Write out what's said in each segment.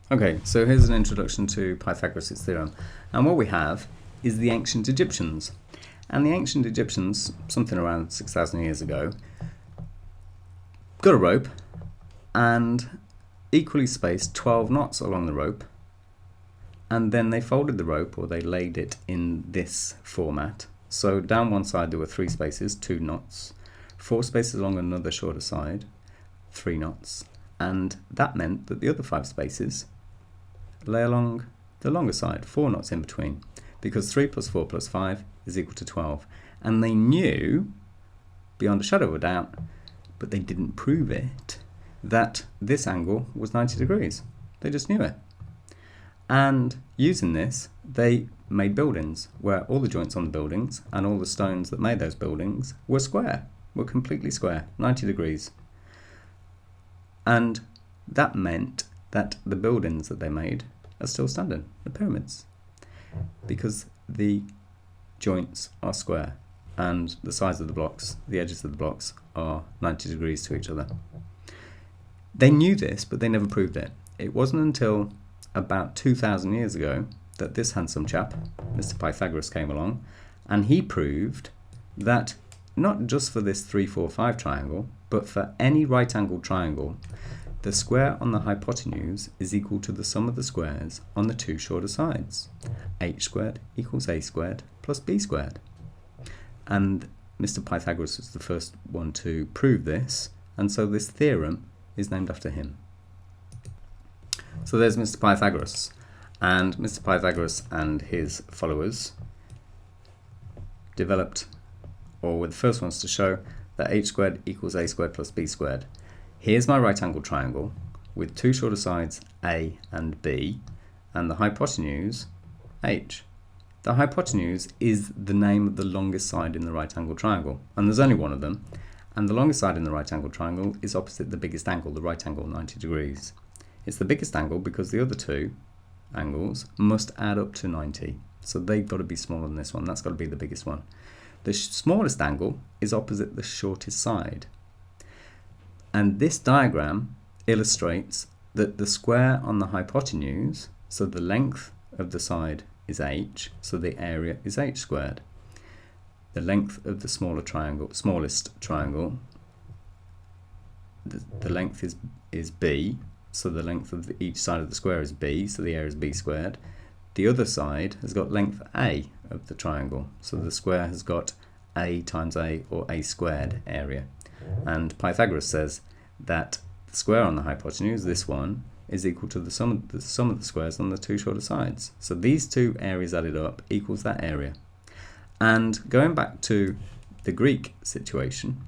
Okay, so here's an introduction to Pythagoras' theorem. And what we have is the ancient Egyptians. And the ancient Egyptians, something around 6,000 years ago, got a rope and equally spaced 12 knots along the rope. And then they folded the rope, or they laid it in this format. So down one side there were 3 spaces, 2 knots, 4 spaces along another shorter side, 3 knots. And that meant that the other 5 spaces lay along the longer side, 4 knots in between, because 3 plus 4 plus 5 is equal to 12. And they knew, beyond a shadow of a doubt, but they didn't prove it, that this angle was 90 degrees. They just knew it. And using this, they made buildings where all the joints on the buildings and all the stones that made those buildings were square, were completely square, 90 degrees. And that meant that the buildings that they made are still standing, the pyramids, because the joints are square and the sides of the blocks, the edges of the blocks, are 90 degrees to each other. They knew this, but they never proved it. It wasn't until about 2,000 years ago that this handsome chap, Mr. Pythagoras, came along, and he proved that not just for this 3, 4, 5 triangle, but for any right-angled triangle, the square on the hypotenuse is equal to the sum of the squares on the 2 shorter sides. H squared equals A squared plus B squared. And Mr. Pythagoras was the first one to prove this, and so this theorem is named after him. So there's Mr. Pythagoras, and Mr. Pythagoras and his followers developed, or were the first ones to show, that H squared equals A squared plus B squared. Here's my right angle triangle with 2 shorter sides A and B, and the hypotenuse H. The hypotenuse is the name of the longest side in the right angle triangle, and there's only one of them, and the longest side in the right angle triangle is opposite the biggest angle, the right angle, 90 degrees. It's the biggest angle because the other 2 angles must add up to 90, so they've got to be smaller than this one. That's got to be the biggest one. The smallest angle is opposite the shortest side. And this diagram illustrates that the square on the hypotenuse, so the length of the side is h, so the area is h squared. The length of the smallest triangle, the length is b, so the length of each side of the square is b, so the area is b squared. The other side has got length a of the triangle, so the square has got a times a, or a squared area. And Pythagoras says that the square on the hypotenuse, this one, is equal to the sum of the squares on the 2 shorter sides. So these 2 areas added up equals that area. And going back to the Greek situation,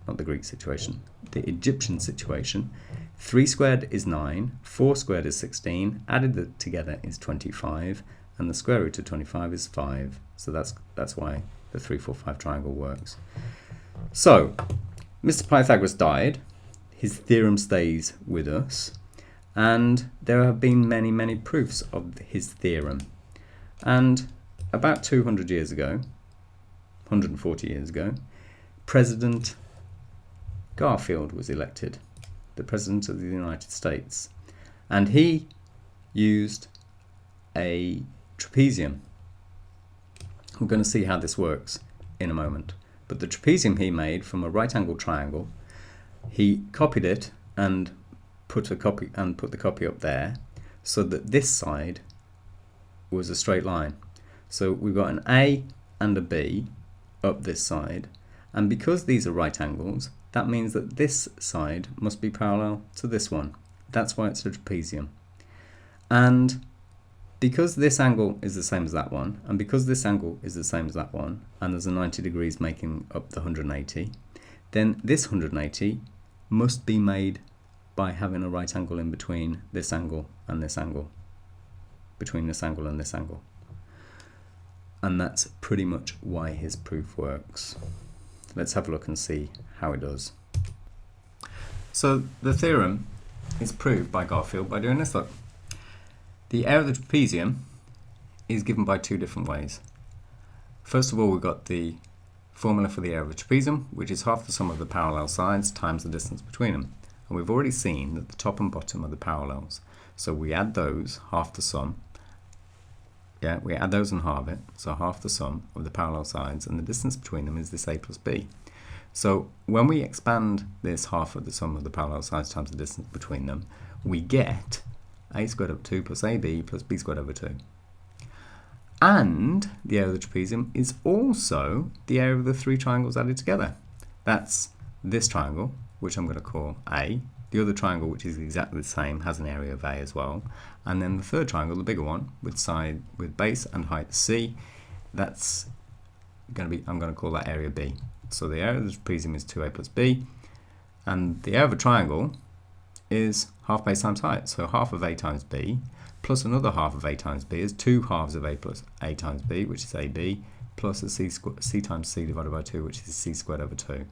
not the Greek situation, the Egyptian situation, 3 squared is 9, 4 squared is 16, added together is 25, and the square root of 25 is 5. So that's why the 3, 4, 5 triangle works. So, Mr. Pythagoras died, his theorem stays with us, and there have been many, many proofs of his theorem. And about 200 years ago, 140 years ago, President Garfield was elected, the President of the United States, and he used a trapezium. We're going to see how this works in a moment. But the trapezium he made from a right angle triangle, he copied it and put the copy up there, so that this side was a straight line. So we've got an A and a B up this side, and because these are right angles, that means that this side must be parallel to this one. That's why it's a trapezium. And because this angle is the same as that one, and because this angle is the same as that one, and there's a 90 degrees making up the 180, then this 180 must be made by having a right angle in between this angle and this angle, between this angle and this angle. And that's pretty much why his proof works. Let's have a look and see how it does. So the theorem is proved by Garfield by doing this. Look, the area of the trapezium is given by 2 different ways. First of all, we've got the formula for the area of a trapezium, which is half the sum of the parallel sides times the distance between them. And we've already seen that the top and bottom are the parallels. So we add those, half the sum. Yeah, we add those and halve it. So half the sum of the parallel sides, and the distance between them is this a plus b. So when we expand this half of the sum of the parallel sides times the distance between them, we get a squared over 2 plus ab plus b squared over 2. And the area of the trapezium is also the area of the three triangles added together. That's this triangle, which I'm going to call A. The other triangle, which is exactly the same, has an area of A as well. And then the third triangle, the bigger one, with base and height C, that's going to be, I'm going to call that area B. So the area of the trapezium is 2a plus b, and the area of a triangle is half base times height. So half of a times b plus another half of a times b is 2 halves of a plus a times b, which is ab, plus a c times c divided by 2, which is c squared over 2.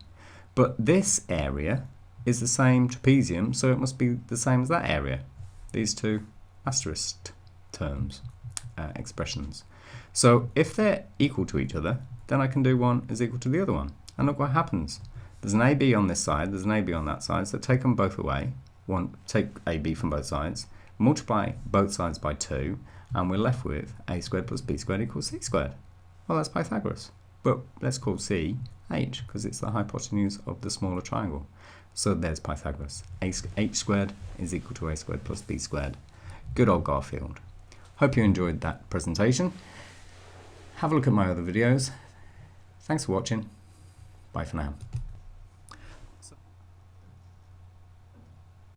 But this area is the same trapezium, so it must be the same as that area. These two asterisk terms, expressions. So if they're equal to each other, then I can do one is equal to the other one. And look what happens. There's an AB on this side, there's an AB on that side, so take them both away. Take AB from both sides, multiply both sides by 2, and we're left with a squared plus b squared equals c squared. Well, that's Pythagoras. But let's call c h, because it's the hypotenuse of the smaller triangle. So there's Pythagoras. H squared is equal to a squared plus b squared. Good old Garfield. Hope you enjoyed that presentation. Have a look at my other videos. Thanks for watching. Bye for now.